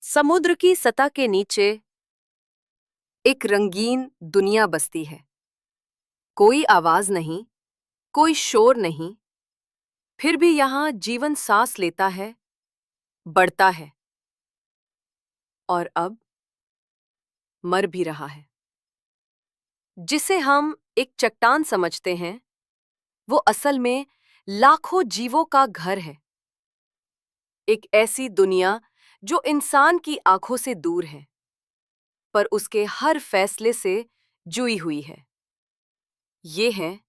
समुद्र की सतह के नीचे एक रंगीन दुनिया बसती है। कोई आवाज नहीं, कोई शोर नहीं, फिर भी यहाँ जीवन सांस लेता है, बढ़ता है और अब मर भी रहा है। जिसे हम एक चट्टान समझते हैं, वो असल में लाखों जीवों का घर है। एक ऐसी दुनिया जो इंसान की आंखों से दूर है, पर उसके हर फैसले से जुड़ी हुई है। ये हैं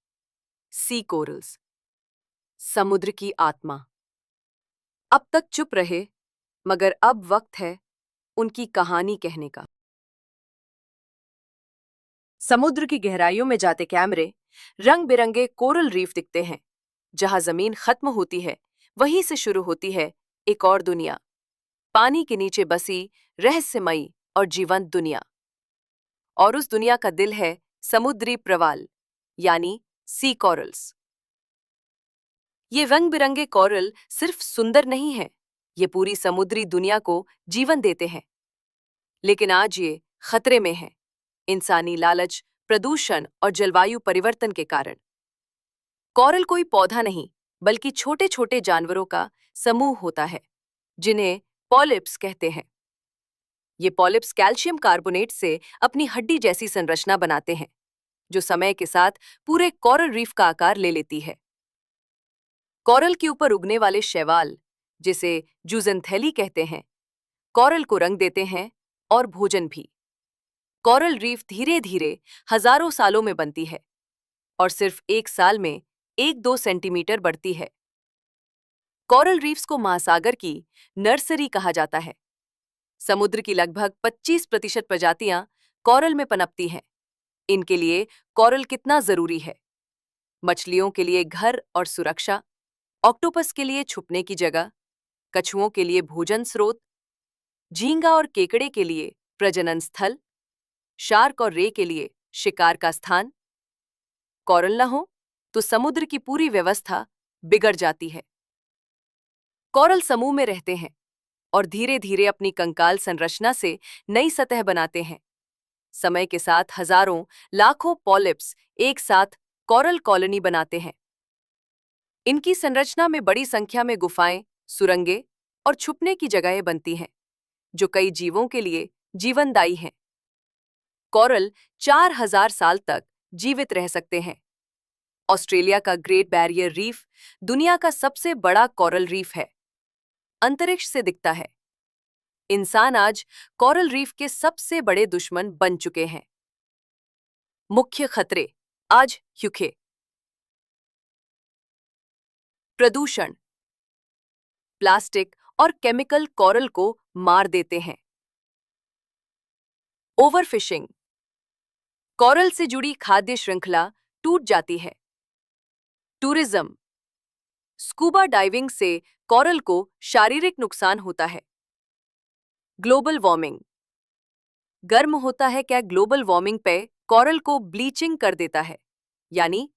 सी कोरल्स, समुद्र की आत्मा। अब तक चुप रहे, मगर अब वक्त है उनकी कहानी कहने का। समुद्र की गहराइयों में जाते कैमरे रंग बिरंगे कोरल रीफ दिखते हैं। जहां जमीन खत्म होती है, वहीं से शुरू होती है एक और दुनिया, पानी के नीचे बसी रहस्यमयी और जीवंत दुनिया। और उस दुनिया का दिल है समुद्री प्रवाल, यानी सी कोरल्स। ये रंग बिरंगे कोरल सिर्फ सुंदर नहीं है, ये पूरी समुद्री दुनिया को जीवन देते हैं। लेकिन आज ये खतरे में है, इंसानी लालच, प्रदूषण और जलवायु परिवर्तन के कारण। कोरल कोई पौधा नहीं, बल्कि छोटे छोटे जानवरों का समूह होता है, जिन्हें पॉलिप्स कहते हैं। ये पॉलिप्स कैल्शियम कार्बोनेट से अपनी हड्डी जैसी संरचना बनाते हैं, जो समय के साथ पूरे कोरल रीफ का आकार ले लेती है। कोरल के ऊपर उगने वाले शैवाल, जिसे जूजेंथेली कहते हैं, कोरल को रंग देते हैं और भोजन भी। कोरल रीफ धीरे धीरे हजारों सालों में बनती है और सिर्फ एक साल में 1-2 सेंटीमीटर बढ़ती है। कोरल रीफ्स को महासागर की नर्सरी कहा जाता है। समुद्र की लगभग 25% प्रजातियां कोरल में पनपती हैं। इनके लिए कोरल कितना जरूरी है? मछलियों के लिए घर और सुरक्षा, ऑक्टोपस के लिए छुपने की जगह, कछुओं के लिए भोजन स्रोत, झींगा और केकड़े के लिए प्रजनन स्थल, शार्क और रे के लिए शिकार का स्थान। कोरल न हो तो समुद्र की पूरी व्यवस्था बिगड़ जाती है। कोरल समूह में रहते हैं और धीरे धीरे अपनी कंकाल संरचना से नई सतह बनाते हैं। समय के साथ हजारों लाखों पॉलिप्स एक साथ कोरल कॉलोनी बनाते हैं। इनकी संरचना में बड़ी संख्या में गुफाएं, सुरंगें और छुपने की जगहें बनती हैं, जो कई जीवों के लिए जीवनदायी हैं। कोरल 4000 साल तक जीवित रह सकते हैं। ऑस्ट्रेलिया का ग्रेट बैरियर रीफ दुनिया का सबसे बड़ा कोरल रीफ है। अंतरिक्ष से दिखता है। इंसान आज कोरल रीफ के सबसे बड़े दुश्मन बन चुके हैं। मुख्य खतरे आज ह्यूखे। प्रदूषण, प्लास्टिक और केमिकल कोरल को मार देते हैं। ओवरफिशिंग, कोरल से जुड़ी खाद्य श्रृंखला टूट जाती है। टूरिज्म, स्कूबा डाइविंग से कोरल को शारीरिक नुकसान होता है। ग्लोबल वार्मिंग, गर्म होता है क्या ग्लोबल वार्मिंग पे कोरल को ब्लीचिंग कर देता है, यानी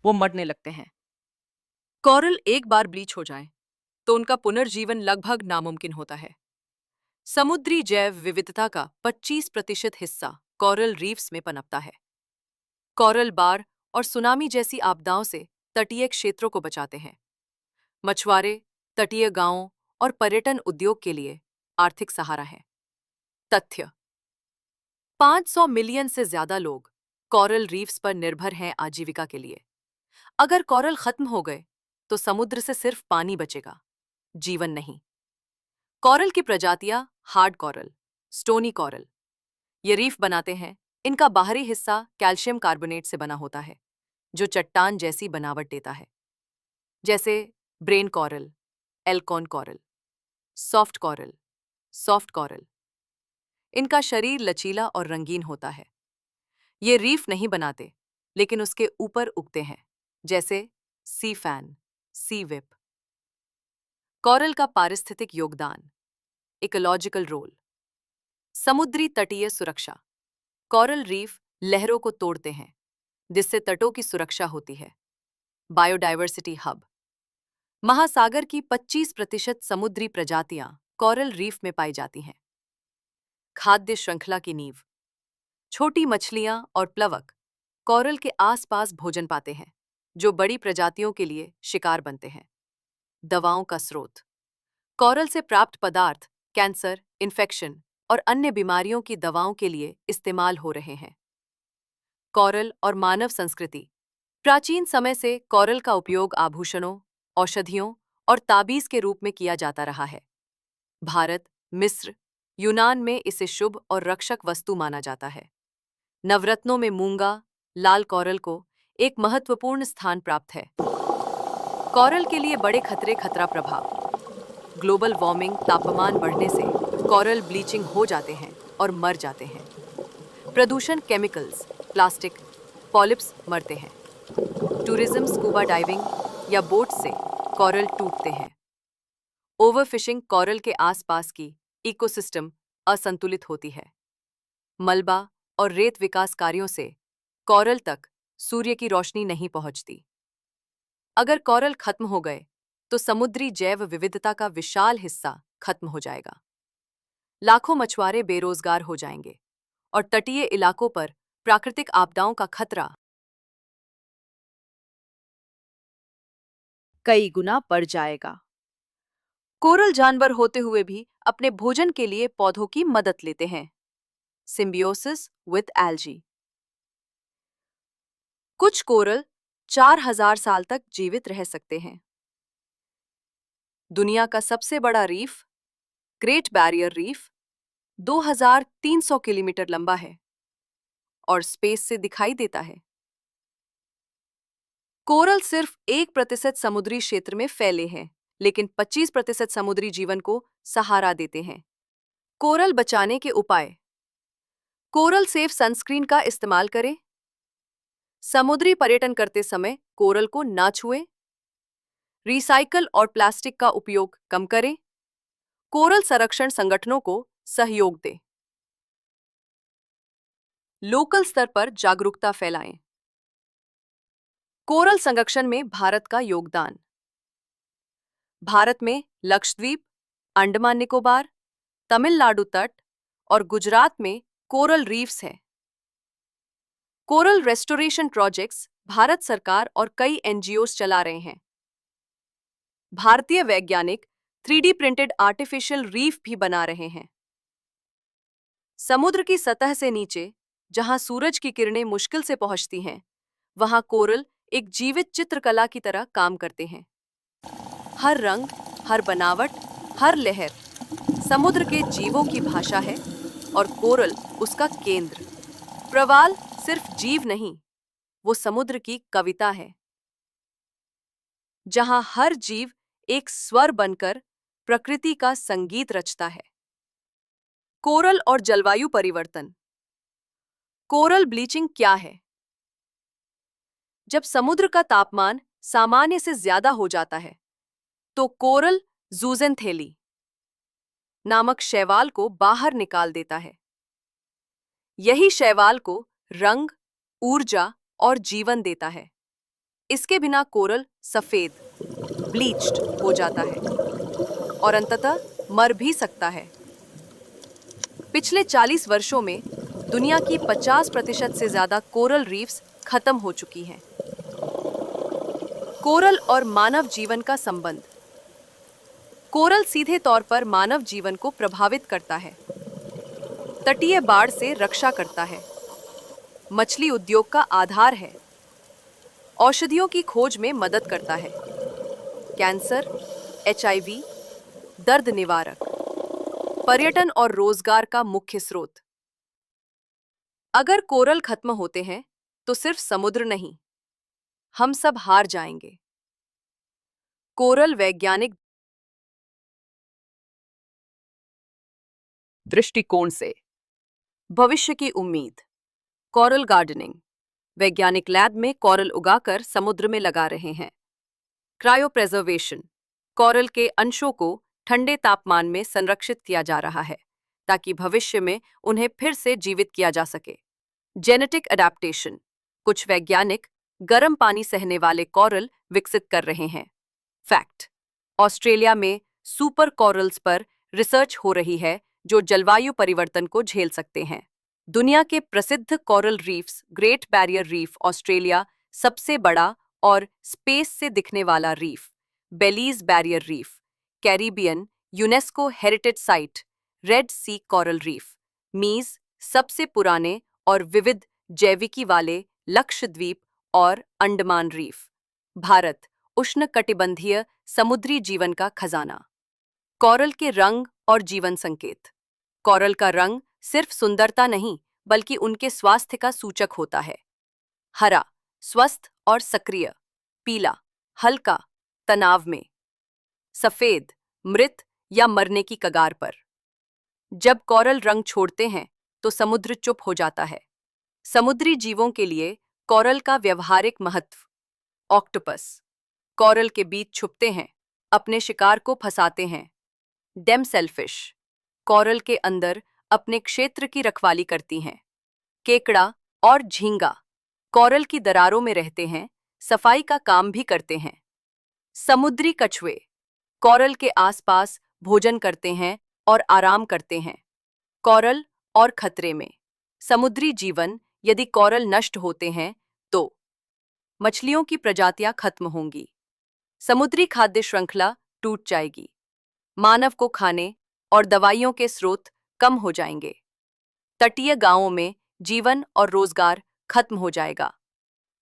वो मरने लगते हैं। कोरल एक बार ब्लीच हो जाए तो उनका पुनर्जीवन लगभग नामुमकिन होता है। समुद्री जैव विविधता का 25% हिस्सा कोरल रीफ्स में पनपता है। कोरल बार और सुनामी जैसी आपदाओं से तटीय क्षेत्रों को बचाते हैं। मछुआरे, तटीय गांवों और पर्यटन उद्योग के लिए आर्थिक सहारा है। तथ्य: 500 मिलियन से ज्यादा लोग कोरल रीफ्स पर निर्भर हैं आजीविका के लिए। अगर कोरल खत्म हो गए तो समुद्र से सिर्फ पानी बचेगा, जीवन नहीं। कोरल की प्रजातियां हार्ड कोरल, स्टोनी कोरल ये रीफ बनाते हैं। इनका बाहरी हिस्सा कैल्शियम कार्बोनेट से बना होता है, जो चट्टान जैसी बनावट देता है, जैसे ब्रेन कोरल, एल्कोन coral, soft coral, soft coral. इनका शरीर लचीला और रंगीन होता है। ये रीफ नहीं बनाते, लेकिन उसके ऊपर उगते हैं, जैसे सी फैन, सी विप। कोरल का पारिस्थितिक योगदान, इकोलॉजिकल रोल। समुद्री तटीय सुरक्षा, कोरल रीफ लहरों को तोड़ते हैं, जिससे तटों की सुरक्षा होती है। Biodiversity hub. महासागर की 25% समुद्री प्रजातियां कोरल रीफ में पाई जाती हैं। खाद्य श्रृंखला की नींव। छोटी मछलियां और प्लवक कोरल के आसपास भोजन पाते हैं, जो बड़ी प्रजातियों के लिए शिकार बनते हैं। दवाओं का स्रोत। कोरल से प्राप्त पदार्थ कैंसर, इन्फेक्शन और अन्य बीमारियों की दवाओं के लिए इस्तेमाल हो रहे हैं। कोरल और मानव संस्कृति। प्राचीन समय से कोरल का उपयोग आभूषणों, औषधियों और ताबीज के रूप में किया जाता रहा है। भारत, मिस्र, यूनान में इसे शुभ और रक्षक वस्तु माना जाता है। नवरत्नों में मूंगा, लाल कोरल को एक महत्वपूर्ण स्थान प्राप्त है। कोरल के लिए बड़े खतरा प्रभाव। ग्लोबल वार्मिंग, तापमान बढ़ने से कोरल ब्लीचिंग हो जाते हैं और मर जाते हैं। प्रदूषण, केमिकल्स, प्लास्टिक, पॉलिप्स मरते हैं। टूरिज्म, स्कूबा डाइविंग या बोट से कोरल टूटते हैं। ओवरफिशिंग, कोरल के आसपास की इकोसिस्टम असंतुलित होती है। मलबा और रेत विकास कार्यों से कोरल तक सूर्य की रोशनी नहीं पहुंचती। अगर कोरल खत्म हो गए तो समुद्री जैव विविधता का विशाल हिस्सा खत्म हो जाएगा। लाखों मछुआरे बेरोजगार हो जाएंगे और तटीय इलाकों पर प्राकृतिक आपदाओं का खतरा कई गुना बढ़ जाएगा। कोरल जानवर होते हुए भी अपने भोजन के लिए पौधों की मदद लेते हैं। Symbiosis with algae. कुछ कोरल 4000 साल तक जीवित रह सकते हैं। दुनिया का सबसे बड़ा reef, great Barrier reef, 2300 kilometre लंबा है और स्पेस से दिखाई देता है। कोरल सिर्फ 1% समुद्री क्षेत्र में फैले हैं, लेकिन 25% समुद्री जीवन को सहारा देते हैं। कोरल बचाने के उपाय। कोरल सेफ सनस्क्रीन का इस्तेमाल करें। समुद्री पर्यटन करते समय कोरल को ना छुएं। रिसाइकल और प्लास्टिक का उपयोग कम करें। कोरल संरक्षण संगठनों को सहयोग दें। लोकल स्तर पर जागरूकता फैलाएं। कोरल संरक्षण में भारत का योगदान। भारत में लक्षद्वीप, अंडमान निकोबार, तमिलनाडु तट और गुजरात में कोरल रीफ्स हैं। कोरल रेस्टोरेशन प्रोजेक्ट्स भारत सरकार और कई एनजीओस चला रहे हैं। भारतीय वैज्ञानिक 3D प्रिंटेड आर्टिफिशियल रीफ भी बना रहे हैं। समुद्र की सतह से नीचे, जहां सूरज की किरणें मुश्किल से पहुंचती हैं, वहां कोरल एक जीवित चित्रकला की तरह काम करते हैं। हर रंग, हर बनावट, हर लहर समुद्र के जीवों की भाषा है और कोरल उसका केंद्र। प्रवाल सिर्फ जीव नहीं, वो समुद्र की कविता है, जहां हर जीव एक स्वर बनकर प्रकृति का संगीत रचता है। कोरल और जलवायु परिवर्तन। कोरल ब्लीचिंग क्या है? जब समुद्र का तापमान सामान्य से ज्यादा हो जाता है, तो कोरल ज़ूज़ेनथेली नामक शैवाल को बाहर निकाल देता है। यही शैवाल को रंग, ऊर्जा और जीवन देता है। इसके बिना कोरल सफेद, ब्लीच्ड हो जाता है और अंततः मर भी सकता है। पिछले 40 वर्षों में दुनिया की 50% से ज्यादा कोरल रीफ्स खत्म हो चुकी हैं। कोरल और मानव जीवन का संबंध। कोरल सीधे तौर पर मानव जीवन को प्रभावित करता है। तटीय बाढ़ से रक्षा करता है। मछली उद्योग का आधार है। औषधियों की खोज में मदद करता है। कैंसर, HIV, दर्द निवारक। पर्यटन और रोजगार का मुख्य स्रोत। अगर कोरल खत्म होते हैं तो सिर्फ समुद्र नहीं, हम सब हार जाएंगे। कोरल वैज्ञानिक दृष्टिकोण से। भविष्य की उम्मीद। Coral gardening. वैज्ञानिक लैब में कोरल उगाकर समुद्र में लगा रहे हैं। क्रायोप्रेजर्वेशन। कोरल के अंशों को ठंडे तापमान में संरक्षित किया जा रहा है ताकि भविष्य में उन्हें फिर से जीवित किया जा सके। Genetic adaptation. कुछ वैज्ञानिक गर्म पानी सहने वाले कॉरल विकसित कर रहे हैं। फैक्ट: ऑस्ट्रेलिया में सुपर कॉरल्स पर रिसर्च हो रही है जो जलवायु परिवर्तन को झेल सकते हैं। दुनिया के प्रसिद्ध coral reefs Great Barrier Reef Australia सबसे बड़ा और स्पेस से दिखने वाला reef, Belize Barrier Reef, Caribbean UNESCO heritage site, Red Sea coral reef, मीज सबसे पुराने और विविध जैविकी वाले लक्षद्वीप और अंडमान रीफ, भारत उष्णकटिबंधीय समुद्री जीवन का खजाना। कॉरल के रंग और जीवन संकेत। कॉरल का रंग सिर्फ सुंदरता नहीं बल्कि उनके स्वास्थ्य का सूचक होता है। हरा, स्वस्थ और सक्रिय। पीला, हल्का, तनाव में। सफेद, मृत या मरने की कगार पर। जब कॉरल रंग छोड़ते हैं तो समुद्र चुप हो जाता है। समुद्री जीवों के लिए कॉरल का व्यवहारिक महत्व। ऑक्टोपस कॉरल के बीच छुपते हैं, अपने शिकार को फंसाते हैं। डेमसेलफिश कॉरल के अंदर अपने क्षेत्र की रखवाली करती हैं। केकड़ा और झींगा कॉरल की दरारों में रहते हैं, सफाई का काम भी करते हैं। समुद्री कछुए कॉरल के आसपास भोजन करते हैं और आराम करते हैं। कॉरल और खतरे में। समुद्री जीवन यदि कॉरल नष्ट होते हैं तो मछलियों की प्रजातियां खत्म होंगी, समुद्री खाद्य श्रृंखला टूट जाएगी, मानव को खाने और दवाइयों के स्रोत कम हो जाएंगे, तटीय गांवों में जीवन और रोजगार खत्म हो जाएगा।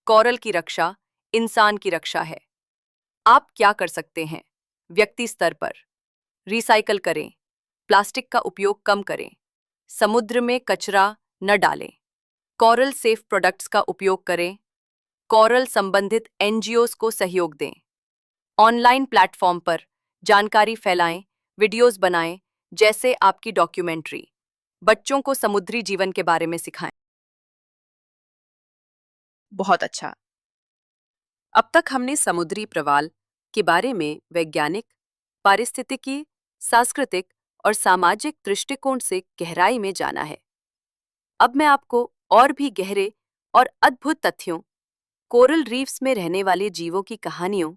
कॉरल की रक्षा इंसान की रक्षा है। आप क्या कर सकते हैं? व्यक्ति स्तर पर रिसाइकल करें, प्लास्टिक का उपयोग कम करें, समुद्र में कचरा न डालें, कॉरल सेफ प्रोडक्ट्स का उपयोग करें, कॉरल संबंधित एनजीओज को सहयोग दें, ऑनलाइन प्लेटफॉर्म पर जानकारी फैलाएं, वीडियोस बनाएं, जैसे आपकी डॉक्यूमेंट्री। बच्चों को समुद्री जीवन के बारे में सिखाएं। बहुत अच्छा। अब तक हमने समुद्री प्रवाल के बारे में वैज्ञानिक, पारिस्थितिकी, सांस्कृतिक और सामाजिक दृष्टिकोण से गहराई में जाना है। अब मैं आपको और भी गहरे और अद्भुत तथ्यों, कोरल रीफ्स में रहने वाले जीवों की कहानियों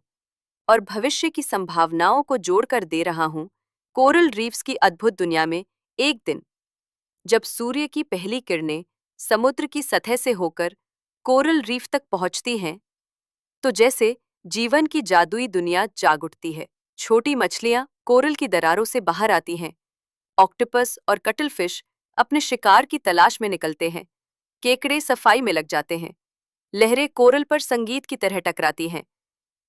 और भविष्य की संभावनाओं को जोड़कर दे रहा हूं। कोरल रीफ्स की अद्भुत दुनिया में एक दिन जब सूर्य की पहली किरणें समुद्र की सतह से होकर कोरल रीफ तक पहुंचती हैं, तो जैसे जीवन की जादुई दुनिया जाग उठती है। छोटी मछलियां कोरल की दरारों से बाहर आती हैं, ऑक्टोपस और कटलफिश अपने शिकार की तलाश में निकलते हैं, केकड़े सफाई में लग जाते हैं, लहरें कोरल पर संगीत की तरह टकराती हैं।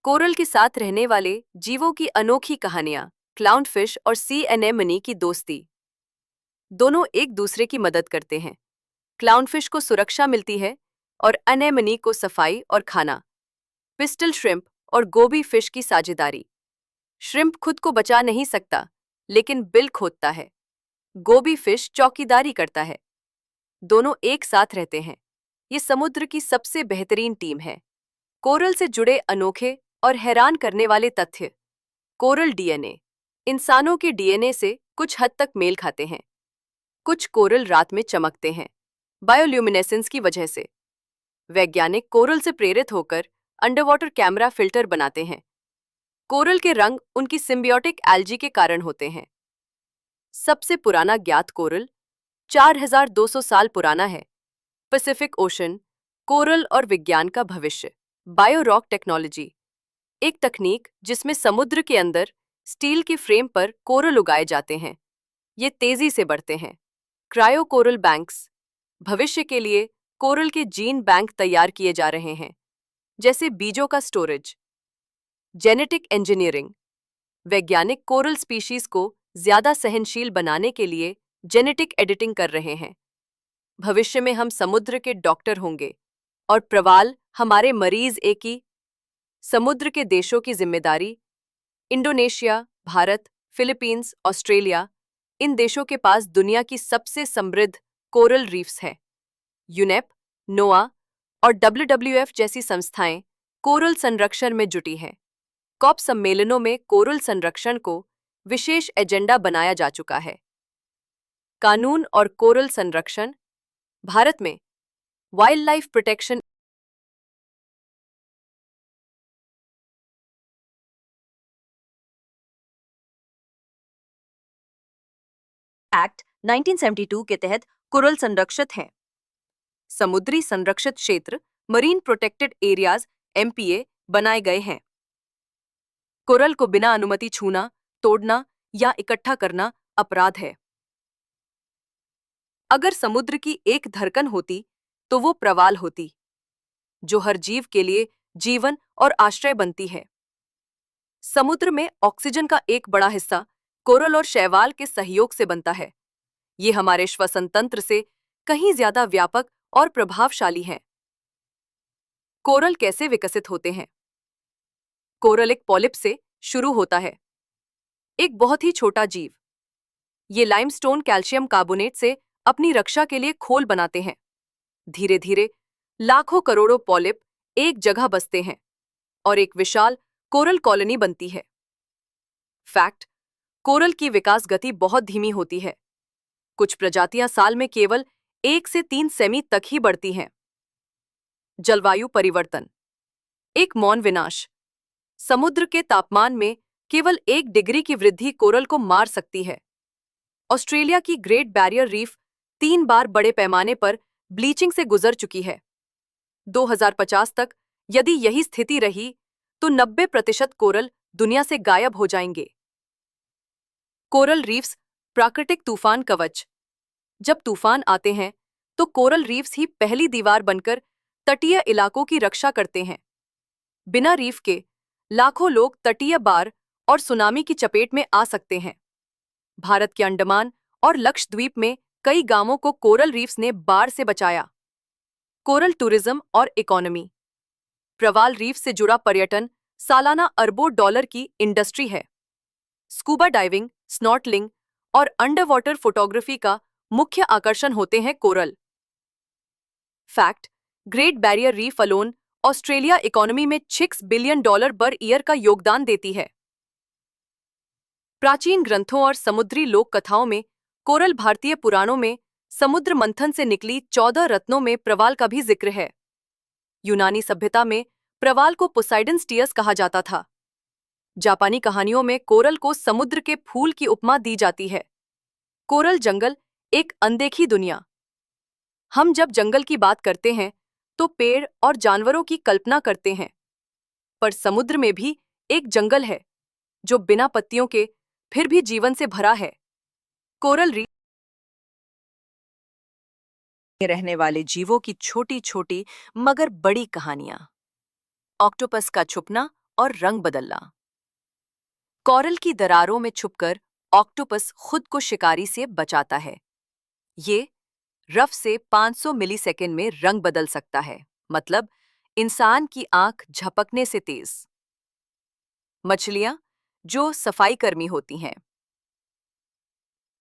कोरल के साथ रहने वाले जीवों की अनोखी कहानियां, क्लाउनफिश और सी एनेमनी की दोस्ती। दोनों एक दूसरे की मदद करते हैं। क्लाउनफिश को सुरक्षा मिलती है और एनेमनी को सफाई और खाना। पिस्टल श्रिम्प और गोबी फिश की साझेदारी। श्रिम्प खुद को बचा नहीं सकता, लेकिन बिल खोदता है। गोबी फिश चौकीदारी करता है। दोनों एक साथ रहते हैं। ये समुद्र की सबसे बेहतरीन टीम है। कोरल से जुड़े अनोखे और हैरान करने वाले तथ्य। कोरल डीएनए इंसानों के डीएनए से कुछ हद तक मेल खाते हैं। कुछ कोरल रात में चमकते हैं, बायोल्यूमिनेसेंस की वजह से। वैज्ञानिक कोरल से प्रेरित होकर अंडरवाटर कैमरा फिल्टर बनाते हैं। कोरल के रंग उनकी सिम्बियोटिक एल्जी के कारण होते हैं। सबसे पुराना ज्ञात कोरल 4200 साल पुराना है। पैसिफिक ओशन, कोरल और विज्ञान का भविष्य। बायोरॉक टेक्नोलॉजी, एक तकनीक जिसमें समुद्र के अंदर स्टील के फ्रेम पर कोरल उगाए जाते हैं। ये तेजी से बढ़ते हैं। क्रायो कोरल बैंक्स, भविष्य के लिए कोरल के जीन बैंक तैयार किए जा रहे हैं, जैसे बीजों का स्टोरेज। जेनेटिक इंजीनियरिंग, वैज्ञानिक कोरल स्पीशीज को ज्यादा सहनशील बनाने के लिए जेनेटिक एडिटिंग कर रहे हैं। भविष्य में हम समुद्र के डॉक्टर होंगे और प्रवाल हमारे मरीज। एक ही समुद्र के देशों की जिम्मेदारी। इंडोनेशिया, भारत, फिलीपींस, ऑस्ट्रेलिया, इन देशों के पास दुनिया की सबसे समृद्ध कोरल रीफ्स है। यूनेप, नोआ और डब्ल्यूडब्ल्यूएफ जैसी संस्थाएं कोरल संरक्षण में जुटी हैं। कॉप सम्मेलनों में कोरल संरक्षण को विशेष एजेंडा बनाया जा चुका है। कानून और कोरल संरक्षण। भारत में वाइल्ड लाइफ प्रोटेक्शन एक्ट 1972 के तहत कोरल संरक्षित हैं। समुद्री संरक्षित क्षेत्र मरीन प्रोटेक्टेड एरियाज एमपीए बनाए गए हैं। कोरल को बिना अनुमति छूना, तोड़ना या इकट्ठा करना अपराध है। अगर समुद्र की एक धड़कन होती तो वो प्रवाल होती, जो हर जीव के लिए जीवन और आश्रय बनती है। समुद्र में ऑक्सीजन का एक बड़ा हिस्सा कोरल और शैवाल के सहयोग से बनता है। ये हमारे श्वसन तंत्र से कहीं ज्यादा व्यापक और प्रभावशाली हैं। कोरल कैसे विकसित होते हैं? कोरल एक पॉलिप से शुरू होता है, एक बहुत ही छोटा जीव। ये लाइमस्टोन कैल्शियम कार्बोनेट से अपनी रक्षा के लिए खोल बनाते हैं। धीरे धीरे लाखों करोड़ों पॉलिप एक जगह बसते हैं और एक विशाल कोरल कॉलोनी बनती है। फैक्ट: कोरल की विकास गति बहुत धीमी होती है। कुछ प्रजातियां साल में केवल 1 से 3 सेमी तक ही बढ़ती हैं। जलवायु परिवर्तन एक मौन विनाश। समुद्र के तापमान में केवल 1 डिग्री की वृद्धि कोरल को मार सकती है। ऑस्ट्रेलिया की ग्रेट बैरियर रीफ 3 बार बड़े पैमाने पर ब्लीचिंग से गुजर चुकी है। 2050 तक यदि यही स्थिति रही तो 90% कोरल दुनिया से गायब हो जाएंगे। कोरल रीफ्स प्राकृतिक तूफान कवच। जब तूफान आते हैं तो कोरल रीफ्स ही पहली दीवार बनकर तटीय इलाकों की रक्षा करते हैं। बिना रीफ के लाखों लोग तटीय बाढ़ और सुनामी की चपेट में आ सकते हैं। भारत के अंडमान और लक्षद्वीप में कई गांवों को कोरल रीफ्स ने बाढ़ से बचाया। कोरल टूरिज्म और इकोनॉमी। प्रवाल रीफ से जुड़ा पर्यटन सालाना अरबों डॉलर की इंडस्ट्री है। स्कूबा डाइविंग, स्नॉर्कलिंग और अंडर वाटर फोटोग्राफी का मुख्य आकर्षण होते हैं coral. Fact: great Barrier reef alone Australia economy में $6 बिलियन पर ईयर का योगदान देती है। प्राचीन ग्रंथों और समुद्री लोक कथाओं में कोरल भारतीय पुराणों में समुद्र मंथन से निकली 14 रत्नों में प्रवाल का भी जिक्र है। यूनानी सभ्यता में प्रवाल को पोसाइडन स्टीयर्स कहा जाता था। जापानी कहानियों में कोरल को समुद्र के फूल की उपमा दी जाती है। कोरल जंगल एक अनदेखी दुनिया। हम जब जंगल की बात करते हैं तो पेड़ और जानवरों की कल्पना करते हैं, पर समुद्र में भी एक जंगल है जो बिना पत्तियों के फिर भी जीवन से भरा है। कोरल रीफ में रहने वाले जीवों की छोटी छोटी मगर बड़ी कहानियां। ऑक्टोपस का छुपना और रंग बदलना। कोरल की दरारों में छुपकर ऑक्टोपस खुद को शिकारी से बचाता है। ये रफ से 500 मिलीसेकंड में रंग बदल सकता है, मतलब इंसान की आंख झपकने से तेज। मछलियां जो सफाईकर्मी होती हैं।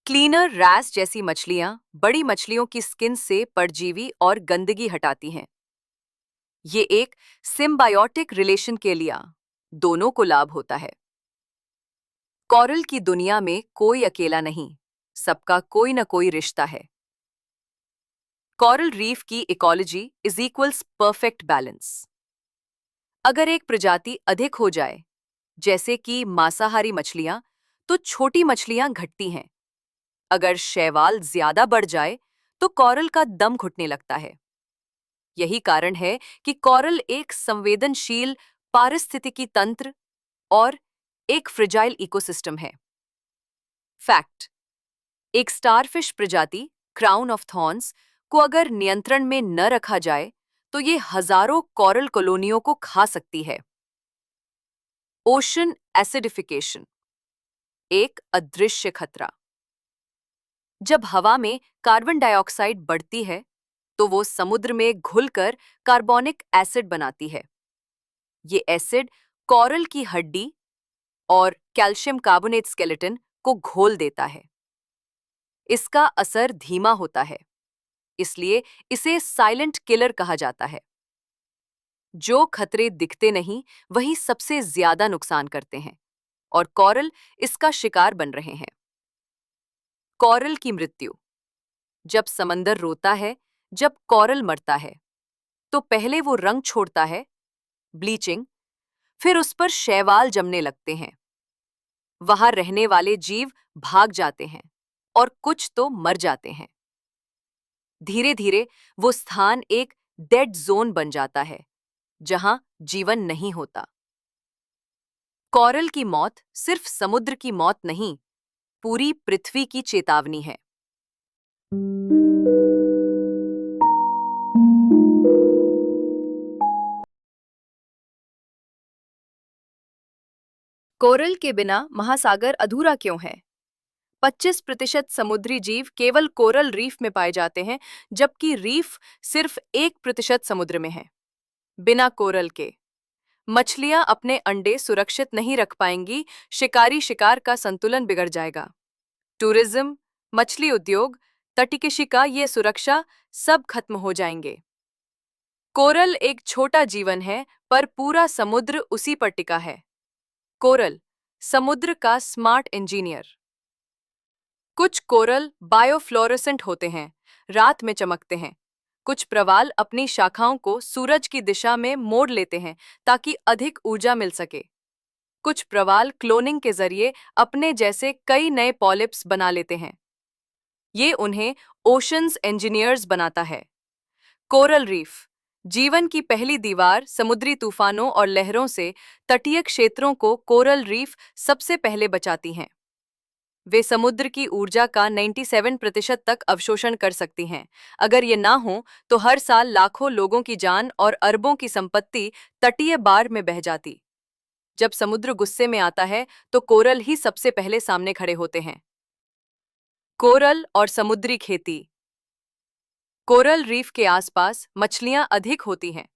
क्लीनर रैस जैसी मछलियां बड़ी मछलियों की स्किन से परजीवी और गंदगी हटाती हैं। ये एक सिम्बायोटिक रिलेशन के लिए दोनों को लाभ होता है। कोरल की दुनिया में कोई अकेला नहीं, सबका कोई न कोई रिश्ता है। कोरल रीफ की ecology is equals perfect balance. अगर एक प्रजाति अधिक हो जाए, जैसे कि मांसाहारी मछलियां, तो छोटी मछलियां घटती हैं। अगर शैवाल ज्यादा बढ़ जाए तो कोरल का दम घुटने लगता है। यही कारण है कि कोरल एक संवेदनशील पारिस्थितिकी तंत्र और एक फ्रिजाइल इकोसिस्टम है। फैक्ट: एक स्टारफिश प्रजाति क्राउन ऑफ थॉर्न्स को अगर नियंत्रण में न रखा जाए तो ये हजारों कोरल कॉलोनियों को खा सकती है। ओशन एसिडिफिकेशन एक अदृश्य खतरा। जब हवा में कार्बन डाइऑक्साइड बढ़ती है तो वो समुद्र में घुलकर कार्बोनिक एसिड बनाती है। ये एसिड कोरल की हड्डी और कैल्शियम कार्बोनेट स्केलेटन को घोल देता है। इसका असर धीमा होता है, इसलिए इसे साइलेंट किलर कहा जाता है। जो खतरे दिखते नहीं वही सबसे ज्यादा नुकसान करते हैं, और कोरल इसका शिकार बन रहे हैं। कोरल की मृत्यु। जब समंदर रोता है, जब कोरल मरता है, तो पहले वो रंग छोड़ता है, ब्लीचिंग, फिर उस पर शैवाल जमने लगते हैं। वहां रहने वाले जीव भाग जाते हैं और कुछ तो मर जाते हैं। धीरे धीरे वो स्थान एक डेड जोन बन जाता है, जहां जीवन नहीं होता। कोरल की मौत सिर्फ समुद्र की मौत नहीं, पूरी पृथ्वी की चेतावनी है। कोरल के बिना महासागर अधूरा क्यों है? 25% समुद्री जीव केवल कोरल रीफ में पाए जाते हैं, जबकि रीफ सिर्फ 1% समुद्र में है। बिना कोरल के मछलियां अपने अंडे सुरक्षित नहीं रख पाएंगी, शिकारी शिकार का संतुलन बिगड़ जाएगा। टूरिज्म, मछली उद्योग, तटीय ये सुरक्षा सब खत्म हो जाएंगे। कोरल एक छोटा जीवन है, पर पूरा समुद्र उसी पर टिका है। कोरल, समुद्र का स्मार्ट इंजीनियर। कुछ कोरल बायोफ्लोरेसेंट होते हैं, रात में चमकते हैं। कुछ प्रवाल अपनी शाखाओं को सूरज की दिशा में मोड़ लेते हैं ताकि अधिक ऊर्जा मिल सके। कुछ प्रवाल क्लोनिंग के जरिए अपने जैसे कई नए पॉलिप्स बना लेते हैं। ये उन्हें ओशंस इंजीनियर्स बनाता है। कोरल रीफ, जीवन की पहली दीवार समुद्री तूफानों और लहरों से तटीय क्षेत्रों को कोरल रीफ सबसे पहले बचाती हैं। वे समुद्र की ऊर्जा का 97% तक अवशोषण कर सकती हैं। अगर ये ना हो तो हर साल लाखों लोगों की जान और अरबों की संपत्ति तटीय बाढ़ में बह जाती। जब समुद्र गुस्से में आता है तो कोरल ही सबसे पहले सामने खड़े होते हैं। कोरल और समुद्री खेती। कोरल रीफ के आसपास मछलियां अधिक होती हैं,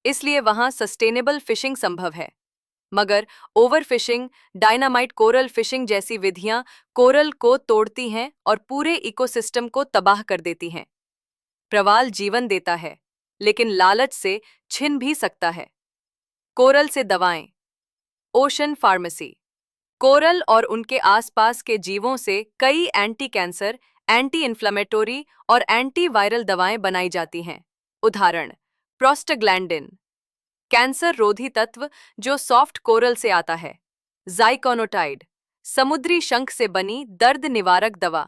इसलिए वहां सस्टेनेबल फिशिंग संभव है। मगर ओवरफिशिंग, डायनामाइट कोरल फिशिंग जैसी विधियां कोरल को तोड़ती हैं और पूरे इकोसिस्टम को तबाह कर देती हैं। प्रवाल जीवन देता है, लेकिन लालच से छिन भी सकता है। कोरल से दवाएं। Ocean pharmacy. कोरल और उनके आसपास के जीवों से कई एंटी कैंसर, एंटी इन्फ्लेमेटोरी और एंटी वायरल दवाएं बनाई जाती हैं। उदाहरण, प्रोस्टाग्लैंडिन, कैंसर रोधी तत्व जो सॉफ्ट कोरल से आता है। ज़ाइकोनोटाइड, समुद्री शंख से बनी दर्द निवारक दवा।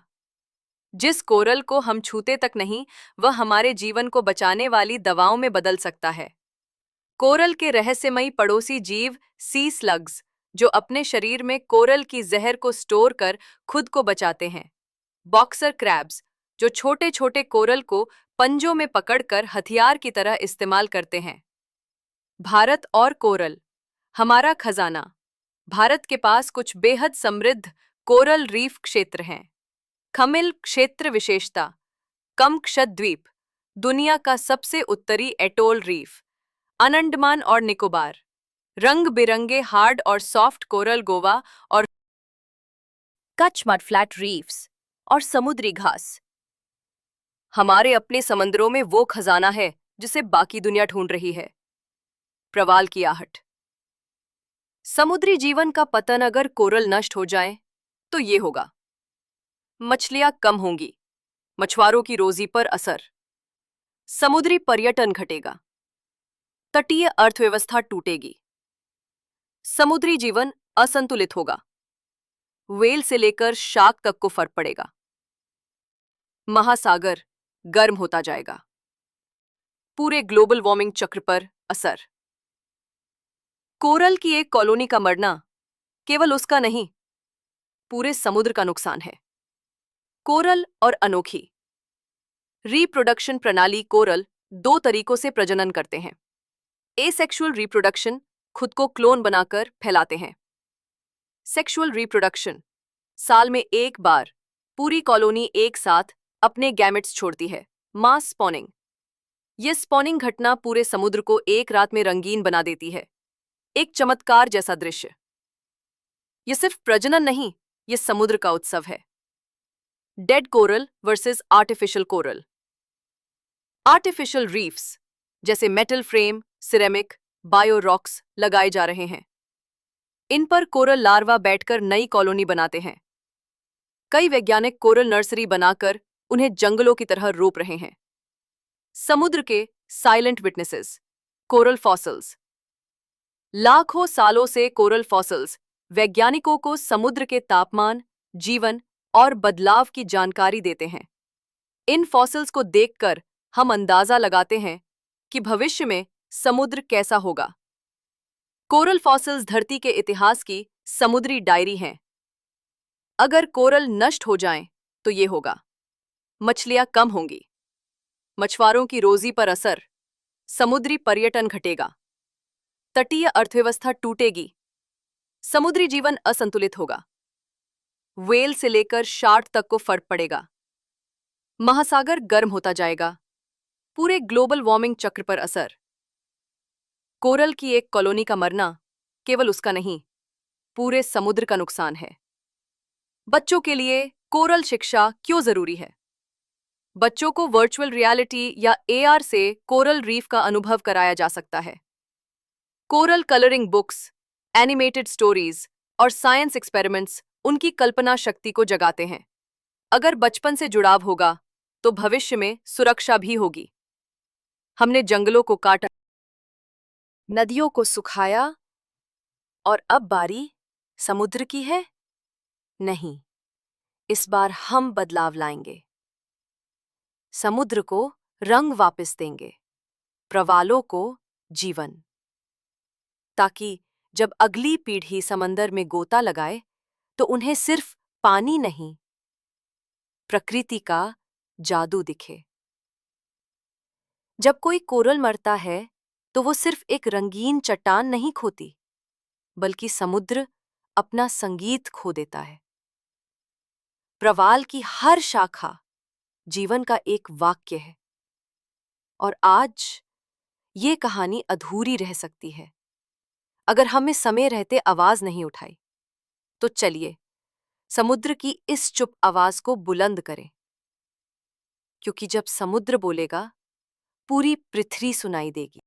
जिस कोरल को हम छूते तक नहीं, वह हमारे जीवन को बचाने वाली दवाओं में बदल सकता है। कोरल के रहस्यमयी पड़ोसी जीव सी स्लग्स, जो अपने शरीर में कोरल की जहर को स्टोर कर खुद को बचाते हैं। बॉक्सर क्रैब्स, जो छोटे छोटे कोरल को पंजों में पकड़कर हथियार की तरह इस्तेमाल करते हैं। भारत और कोरल, हमारा खजाना। भारत के पास कुछ बेहद समृद्ध कोरल रीफ क्षेत्र हैं। खमिल क्षेत्र विशेषता, कमकशत द्वीप, दुनिया का सबसे उत्तरी एटोल रीफ। अंडमान और निकोबार, रंग बिरंगे हार्ड और सॉफ्ट कोरल गोवा और कच्छ मड फ्लैट रीफ्स और समुद्री घास। हमारे अपने समंदरों में वो खजाना है जिसे बाकी दुनिया ढूंढ रही है। प्रवाल की आहट। समुद्री जीवन का पतन अगर कोरल नष्ट हो जाए तो ये होगा। मछलियां कम होंगी, मछुआरों की रोजी पर असर, समुद्री पर्यटन घटेगा, तटीय अर्थव्यवस्था टूटेगी, समुद्री जीवन असंतुलित होगा, व्हेल से लेकर शार्क तक को फर्क पड़ेगा, महासागर गर्म होता जाएगा, पूरे ग्लोबल वार्मिंग चक्र पर असर। कोरल की एक कॉलोनी का मरना केवल उसका नहीं, पूरे समुद्र का नुकसान है। कोरल और अनोखी रिप्रोडक्शन प्रणाली। कोरल दो तरीकों से प्रजनन करते हैं। एसेक्सुअल रिप्रोडक्शन, खुद को क्लोन बनाकर फैलाते हैं। सेक्सुअल रिप्रोडक्शन, साल में एक बार पूरी कॉलोनी एक साथ अपने गैमेट्स छोड़ती है। मास स्पॉनिंग, यह स्पॉनिंग घटना पूरे समुद्र को एक रात में रंगीन बना देती है, एक चमत्कार जैसा दृश्य। यह सिर्फ प्रजनन नहीं, यह समुद्र का उत्सव है। Dead coral versus artificial coral. Artificial reefs जैसे metal frame, ceramic, bio rocks लगाए जा रहे हैं। इन पर कोरल लार्वा बैठकर नई कॉलोनी बनाते हैं। कई वैज्ञानिक कोरल नर्सरी बनाकर उन्हें जंगलों की तरह रोप रहे हैं। समुद्र के साइलेंट विटनेसेस, कोरल फॉसिल्स। लाखों सालों से कोरल फॉसिल्स वैज्ञानिकों को समुद्र के तापमान, जीवन और बदलाव की जानकारी देते हैं। इन फॉसिल्स को देखकर हम अंदाजा लगाते हैं कि भविष्य में समुद्र कैसा होगा। कोरल फॉसिल्स धरती के इतिहास की समुद्री डायरी हैं। अगर कोरल नष्ट हो जाएं, तो ये होगा: मछलियां कम होंगी, मछुआरों की रोजी पर असर, समुद्री पर्यटन घटेगा, तटीय अर्थव्यवस्था टूटेगी, समुद्री जीवन असंतुलित होगा, व्हेल से लेकर शार्क तक को फर्क पड़ेगा, महासागर गर्म होता जाएगा, पूरे ग्लोबल वार्मिंग चक्र पर असर। कोरल की एक कॉलोनी का मरना केवल उसका नहीं, पूरे समुद्र का नुकसान है। बच्चों के लिए कोरल शिक्षा क्यों जरूरी है? बच्चों को वर्चुअल रियलिटी या एआर से कोरल रीफ का अनुभव कराया जा सकता है। Coral colouring books, animated stories और साइंस एक्सपेरिमेंट्स उनकी कल्पना शक्ति को जगाते हैं। अगर बचपन से जुड़ाव होगा, तो भविष्य में सुरक्षा भी होगी। हमने जंगलों को काटा, नदियों को सुखाया, और अब बारी समुद्र की है? नहीं, इस बार हम बदलाव लाएंगे। समुद्र को रंग वापस देंगे, प्रवालों को जीवन, ताकि जब अगली पीढ़ी समंदर में गोता लगाए, तो उन्हें सिर्फ पानी नहीं, प्रकृति का जादू दिखे। जब कोई कोरल मरता है, तो वो सिर्फ एक रंगीन चट्टान नहीं खोती, बल्कि समुद्र अपना संगीत खो देता है। प्रवाल की हर शाखा जीवन का एक वाक्य है, और आज ये कहानी अधूरी रह सकती है अगर हमें समय रहते आवाज नहीं उठाई। तो चलिए समुद्र की इस चुप आवाज को बुलंद करें, क्योंकि जब समुद्र बोलेगा, पूरी पृथ्वी सुनाई देगी।